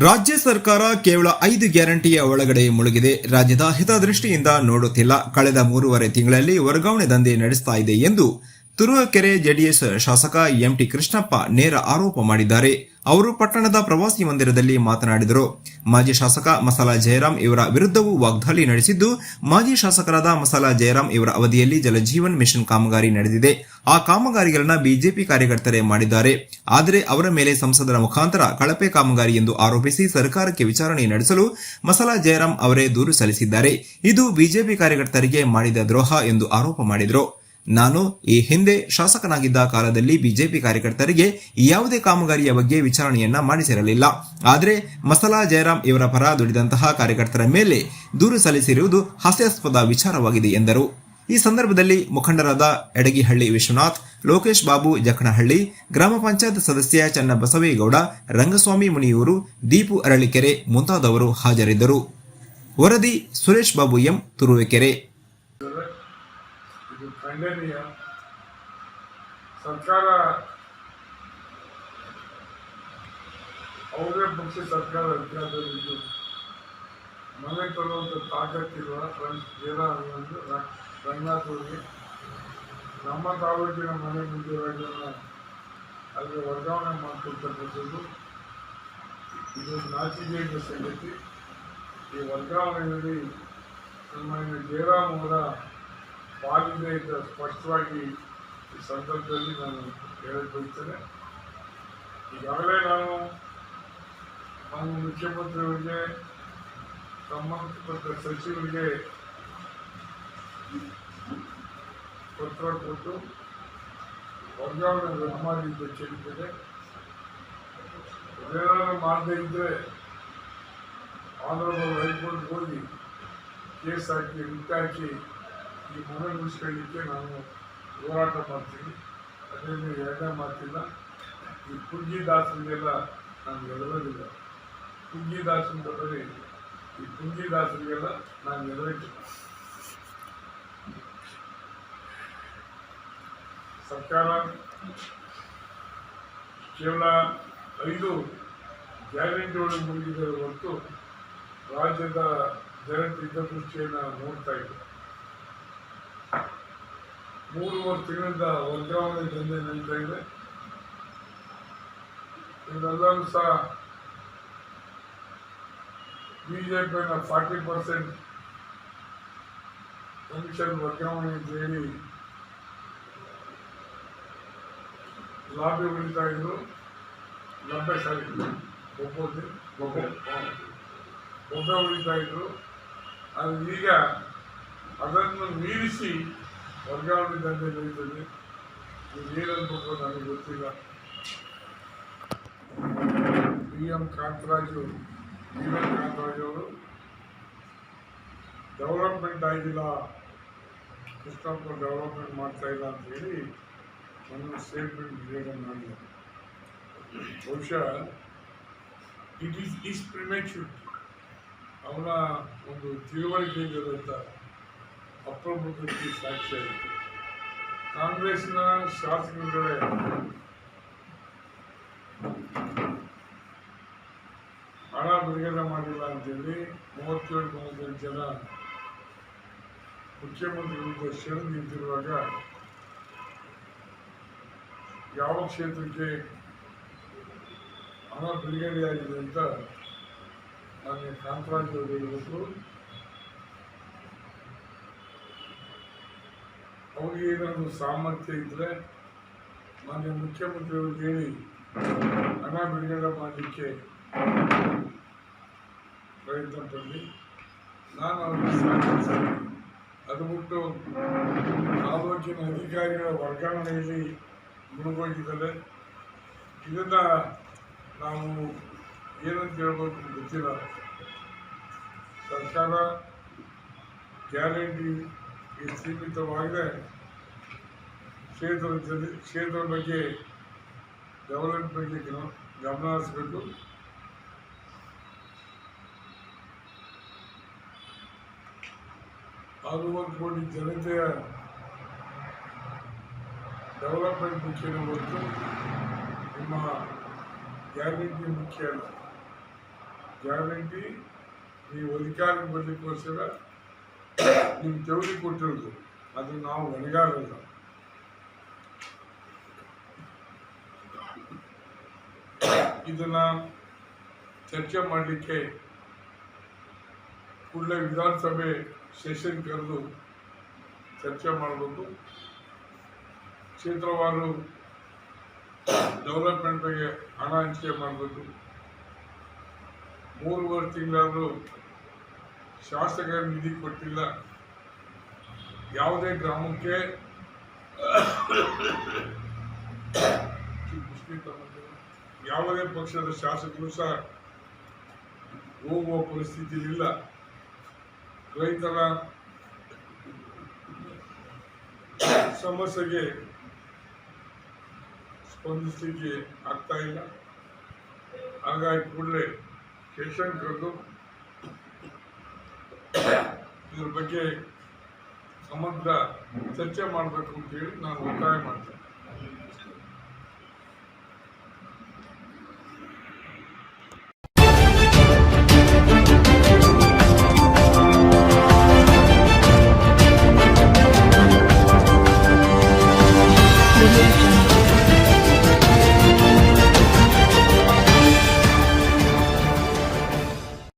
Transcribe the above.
ರಾಜ್ಯ ಸರ್ಕಾರ ಕೇವಲ 5 ಗ್ಯಾರಂಟಿಯ ಒಳಗಡೆ ಮುಳುಗಿದೆ. ರಾಜ್ಯದ ಹಿತದೃಷ್ಟಿಯಿಂದ ನೋಡುತ್ತಿಲ್ಲ. ಕಳೆದ 3.5 ತಿಂಗಳಲ್ಲಿ ವರ್ಗಾವಣೆ ದಂಧೆ ನಡೆಸ್ತಾ ಇದೆ ಎಂದು ತುರುವೇಕೆರೆ ಜೆಡಿಎಸ್ ಶಾಸಕ M.T.Krishnappa ನೇರ ಆರೋಪ ಮಾಡಿದ್ದಾರೆ. ಅವರು ಪಟ್ಟಣದ ಪ್ರವಾಸಿ ಮಂದಿರದಲ್ಲಿ ಮಾತನಾಡಿದರು. ಮಾಜಿ ಶಾಸಕ ಮಸಾಲಾ ಜಯರಾಮ್ ಇವರ ವಿರುದ್ಧವೂ ವಾಗ್ದಾಳಿ ನಡೆಸಿದ್ದು, ಮಾಜಿ ಶಾಸಕರಾದ ಮಸಾಲಾ ಜಯರಾಮ್ ಇವರ ಅವಧಿಯಲ್ಲಿ ಜಲಜೀವನ್ ಮಿಷನ್ ಕಾಮಗಾರಿ ನಡೆದಿದೆ. ಆ ಕಾಮಗಾರಿಗಳನ್ನ ಬಿಜೆಪಿ ಕಾರ್ಯಕರ್ತರೇ ಮಾಡಿದ್ದಾರೆ. ಆದರೆ ಅವರ ಮೇಲೆ ಸಂಸದರ ಮುಖಾಂತರ ಕಳಪೆ ಕಾಮಗಾರಿ ಎಂದು ಆರೋಪಿಸಿ ಸರ್ಕಾರಕ್ಕೆ ವಿಚಾರಣೆ ನಡೆಸಲು ಮಸಾಲಾ ಜಯರಾಮ್ ಅವರೇ ದೂರು ಸಲ್ಲಿಸಿದ್ದಾರೆ. ಇದು ಬಿಜೆಪಿ ಕಾರ್ಯಕರ್ತರಿಗೆ ಮಾಡಿದ ದ್ರೋಹ ಎಂದು ಆರೋಪ ಮಾಡಿದರು. ನಾನು ಈ ಹಿಂದೆ ಶಾಸಕನಾಗಿದ್ದ ಕಾಲದಲ್ಲಿ ಬಿಜೆಪಿ ಕಾರ್ಯಕರ್ತರಿಗೆ ಯಾವುದೇ ಕಾಮಗಾರಿಯ ಬಗ್ಗೆ ವಿಚಾರಣೆಯನ್ನ ಮಾಡಿಸಿರಲಿಲ್ಲ. ಆದರೆ ಮಸಾಲಾ ಜಯರಾಮ್ ಇವರ ಪರ ದುಡಿದಂತಹ ಕಾರ್ಯಕರ್ತರ ಮೇಲೆ ದೂರು ಸಲ್ಲಿಸಿರುವುದು ಹಾಸ್ಯಾಸ್ಪದ ವಿಚಾರವಾಗಿದೆ ಎಂದರು. ಈ ಸಂದರ್ಭದಲ್ಲಿ ಮುಖಂಡರಾದ ಎಡಗಿಹಳ್ಳಿ ವಿಶ್ವನಾಥ್, ಲೋಕೇಶ್ ಬಾಬು ಜಕಣಹಳ್ಳಿ, ಗ್ರಾಮ ಪಂಚಾಯತ್ ಸದಸ್ಯ ಚನ್ನಬಸವೇಗೌಡ, ರಂಗಸ್ವಾಮಿ ಮುನಿಯೂರು, ದೀಪು ಅರಳಿಕೆರೆ ಮುಂತಾದವರು ಹಾಜರಿದ್ದರು. ವರದಿ ಸುರೇಶ್ ಬಾಬು ಎಂ, ತುರುವೇಕೆರೆ. ಇದು ಖಂಡನೀಯ. ಸರ್ಕಾರ ಅವರೇ ಪಕ್ಷ ಸರ್ಕಾರ ಅಧಿಕಾರದಲ್ಲಿದ್ದು ಮನೆ ತರುವಂಥ ತಾಕತ್ತಿರುವ ರಂಗನಾಥ್ ಅವರಿಗೆ ನಮ್ಮ ತಾಲೂಕಿನ ಮನೆ ಮುಂದಿರೋದನ್ನು ಅಲ್ಲಿ ವರ್ಗಾವಣೆ ಮಾಡಿಕೊಳ್ತಕ್ಕಂಥದ್ದು ಇದು ನಾಚಿಕೆಯ ಸಂಗತಿ. ಈ ವರ್ಗಾವಣೆಯಲ್ಲಿ ನಮ್ಮ ಜಯರಾಮ್ ಅವರ ಪಾಲಿದೆ ಅಂತ ಸ್ಪಷ್ಟವಾಗಿ ಈ ಸಂದರ್ಭದಲ್ಲಿ ನಾನು ಹೇಳಬಯಸ್ತೇನೆ. ಈಗಾಗಲೇ ನಾನು ನಮ್ಮ ಮುಖ್ಯಮಂತ್ರಿಯವರಿಗೆ, ಸಂಬಂಧಪಟ್ಟ ಸಚಿವರಿಗೆ ಪತ್ರ ಕೊಟ್ಟು ವರ್ಗಾವಣೆ ರದ್ದು ಮಾಡಿದ್ದು ಕೇಳಿದ್ದೇನೆ. ಅದೇನಾದರೂ ಮಾಡದೇ ಇದ್ದರೆ ಆನರಬಲ್ ಹೈಕೋರ್ಟ್ ಹೋಗಿ ಕೇಸ್ ಹಾಕಿ ರಿಟ್ ಹಾಕಿ ಈ ಮನೆ ಉಳಿಸ್ಕೊಳ್ಳಿಕ್ಕೆ ನಾನು ಹೋರಾಟ ಮಾಡ್ತೀನಿ. ಅದೇನು ಎರಡನೇ ಮಾತಿಲ್ಲ. ಈ ಪುಂಜಿದಾಸರಿಗೆಲ್ಲ ನಾನು ಎದುರೋದಿಲ್ಲ. ಪುಂಜಿದಾಸನ ಬದಲಿ ಈ ಪುಂಜಿದಾಸರಿಗೆಲ್ಲ ನಾನು ಎದುರಿಲ್ಲ. ಸರ್ಕಾರ ಕೇವಲ 5 ಗ್ಯಾರಂಟಿಗಳು ಮುಗಿದಿದೆ ಹೊರತು ರಾಜ್ಯದ ಜನತೆ ಹಿತದೃಷ್ಟಿಯನ್ನು ನೋಡ್ತಾ ಇದೆ. 3 ತಿಂಗಳಿಂದ ವರ್ಗಾವಣೆ ದಂಧೆ ನಡೀತಾ ಇದೆ. ಇವರೆಲ್ಲರೂ ಸಹ ಬಿಜೆಪಿಯ 40% ಕಮಿಷನ್ ವರ್ಗಾವಣೆ ಅಂತ ಹೇಳಿ ಲಾಭ ಉಳಿತಾ ಇದ್ರು. ಒಬ್ಬ ಉಳಿತಾ ಇದ್ರು. ಆದರೆ ಈಗ ಅದನ್ನು ಮೀರಿಸಿ ವರ್ಗಾವಣೆ ದಂಧೆ ನಡೀತದೆ. ಇದು ಏನನ್ಬೇಕು ನನಗೆ ಗೊತ್ತಿಲ್ಲ. ಕಾಂತರಾಜು ಅವರು ಡೆವಲಪ್ಮೆಂಟ್ ಆಗಿಲ್ಲ, ಕೃಷ್ಣಪ್ಪ ಡೆವಲಪ್ಮೆಂಟ್ ಮಾಡ್ತಾ ಇಲ್ಲ ಅಂತ ಹೇಳಿ ನನ್ನ ಸ್ಟೇಟ್ಮೆಂಟ್ ಕ್ರಿಯೇಟ್ ಮಾಡಿಲ್ಲ. ಬಹುಶಃ ಇಟ್ ಈಸ್ ಪ್ರಿಮೆಚ್ಯೂರ್. ಅವನ ಒಂದು ತಿಳುವಳಿಕೆ ಇರೋದಂಥ ಅಪ್ರಬುದ್ಧಕ್ಕೆ ಸಾಕ್ಷಿಯಾಯಿತು. ಕಾಂಗ್ರೆಸ್ನ ಶಾಸಕರುಗಳೇ ಹಣ ಬಿಡುಗಡೆ ಮಾಡಿಲ್ಲ ಅಂತೇಳಿ 37-38 ಜನ ಮುಖ್ಯಮಂತ್ರಿ ವಿರುದ್ಧ ಶರಣು ನಿಂತಿರುವಾಗ ಯಾವ ಕ್ಷೇತ್ರಕ್ಕೆ ಹಣ ಬಿಡುಗಡೆಯಾಗಿದೆ ಅಂತ ಮಾನ್ಯ ಕಾಂತರಾಜ್ ಅವರು ಹೇಳಬೇಕು. ಅವ್ರಿಗೆ ಏನಾದರೂ ಸಾಮರ್ಥ್ಯ ಇದ್ದರೆ ಮಾನ್ಯ ಮುಖ್ಯಮಂತ್ರಿಯವ್ರಿಗೆ ಹೇಳಿ ಹಣ ಬಿಡುಗಡೆ ಮಾಡಲಿಕ್ಕೆ ಪ್ರಯತ್ನ ಪಡಲಿ. ನಾನು ಅವ್ರಿಗೆ ಸಹಕರಿಸ್ತೀನಿ. ಅದು ಬಿಟ್ಟು ತಾಲೂಕಿನ ಅಧಿಕಾರಿಗಳ ವರ್ಗಾವಣೆಯಲ್ಲಿ ಮುಳುಗೋಗಿದ್ದಾರೆ. ಇದನ್ನು ನಾವು ಏನಂತ ಹೇಳ್ಬೇಕು ಗೊತ್ತಿಲ್ಲ. ಸರ್ಕಾರ ಗ್ಯಾರಂಟಿ ಸೀಮಿತವಾಗದೆ ಕ್ಷೇತ್ರದ ಬಗ್ಗೆ ಡೆವಲಪ್ಮೆಂಟ್ ಬಗ್ಗೆ ಗಮನ ಹರಿಸಬೇಕು. 6 ಕೋಟಿ ಜನತೆಯ ಡೆವಲಪ್ಮೆಂಟ್ ಮುಖ್ಯನೇ ಹೊರತು ನಿಮ್ಮ ಗ್ಯಾರಂಟಿ ಮುಖ್ಯ ಅಲ್ಲ. ಗ್ಯಾರಂಟಿ ನೀವು ಅಧಿಕಾರಕ್ಕೆ ಬರಲಿಕ್ಕೋಸ್ಕರ ನಿಮ್ಮ ತೆವರಿ ಕೊಟ್ಟಿರೋದು, ಅದು ನಾವು ಹೊಣೆಗಾರಲ್ಲ. ಇದನ್ನ ಚರ್ಚೆ ಮಾಡಲಿಕ್ಕೆ ಕೂಡಲೇ ವಿಧಾನಸಭೆ ಸೆಷನ್ ಕರೆದು ಚರ್ಚೆ ಮಾಡಬೇಕು. ಕ್ಷೇತ್ರವಾರು ಡೆವಲಪ್ಮೆಂಟ್ ಬಗ್ಗೆ ಹಣ ಹಂಚಿಕೆ ಮಾಡಬೇಕು. 3.5 ತಿಂಗಳಾದರೂ ಶಾಸಕರ ನಿಧಿ ಕೊಟ್ಟಿಲ್ಲ. ಯಾವುದೇ ಗ್ರಾಮಕ್ಕೆ ಯಾವುದೇ ಪಕ್ಷದ ಶಾಸಕರು ಸಹ ಹೋಗುವ ಪರಿಸ್ಥಿತಿ ಇಲ್ಲ. ರೈತರ ಸಮಸ್ಯೆಗೆ ಸ್ಪಂದಿಸಲಿಕ್ಕೆ ಆಗ್ತಾ ಇಲ್ಲ. ಹಾಗಾಗಿ ಕೂಡಲೇ ಸೆಷನ್ ಕರೆದು ಇದ್ರ ಬಗ್ಗೆ ಸಮಗ್ರ ಚರ್ಚೆ ಮಾಡಬೇಕು ಅಂತೇಳಿ ನಾನು ಒತ್ತಾಯ ಮಾಡ್ತೇನೆ.